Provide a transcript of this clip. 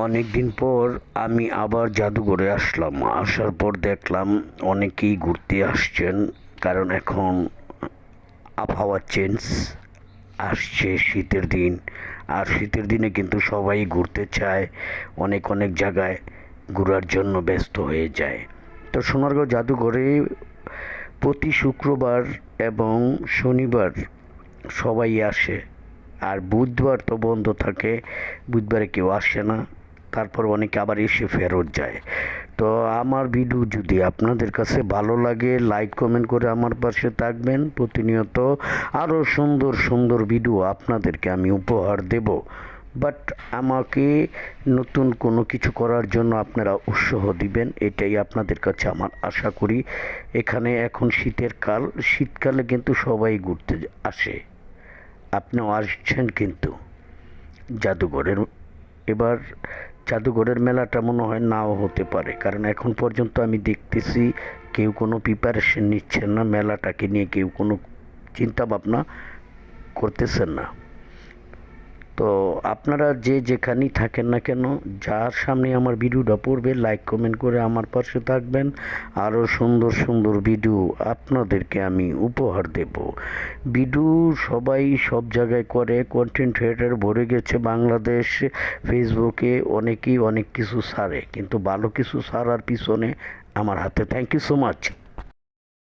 অনেক দিন পর আমি আবার জাদুঘরে আসলাম। আসার পর দেখলাম অনেকেই ঘুরতে আসছেন, কারণ এখন আবহাওয়া চেঞ্জ আসছে, শীতের দিন। আর শীতের দিনে কিন্তু সবাই ঘুরতে চায়, অনেক অনেক জায়গায় ঘোরার জন্য ব্যস্ত হয়ে যায়। তো সোনারগাঁও জাদুঘরে প্রতি শুক্রবার এবং শনিবার সবাই আসে, আর বুধবার তো বন্ধ থাকে, বুধবারে কেউ আসে না। তারপর অনেকে আবার এসে ফেরত যায়। তো আমার ভিডিও যদি আপনাদের কাছে ভালো লাগে, লাইক কমেন্ট করে আমার পাশে থাকবেন। প্রতিনিয়ত আরও সুন্দর সুন্দর ভিডিও আপনাদেরকে আমি উপহার দেব। বাট আমাকে নতুন কোনো কিছু করার জন্য আপনারা উৎসাহ দিবেন, এটাই আপনাদের কাছে আমার আশা করি। এখানে এখন শীতের কাল, শীতকালে কিন্তু সবাই ঘুরতে আসে। আপনিও আসছেন কিন্তু জাদুঘরের। এবার জাদুঘরের মেলাটা মনে হয় নাও হতে পারে, কারণ এখন পর্যন্ত আমি দেখতেছি কেউ কোনো প্রিপারেশন নিচ্ছেন না, মেলাটাকে নিয়ে কেউ কোনো চিন্তা ভাবনা করতেছেন না। তো আপনারা যে যেখানেই থাকেন না কেন, যার সামনে আমার ভিডিওটা পড়বে, লাইক কমেন্ট করে আমার পাশে থাকবেন। আরও সুন্দর সুন্দর ভিডিও আপনাদেরকে আমি উপহার দেব। ভিডিও সবাই সব জায়গায় করে, কন্টেন্ট ক্রিয়েটর ভরে গেছে বাংলাদেশ। ফেসবুকে অনেকেই অনেক কিছু ছাড়ে, কিন্তু ভালো কিছু ছাড়ার পিছনে আমার হাতে। Thank you so much.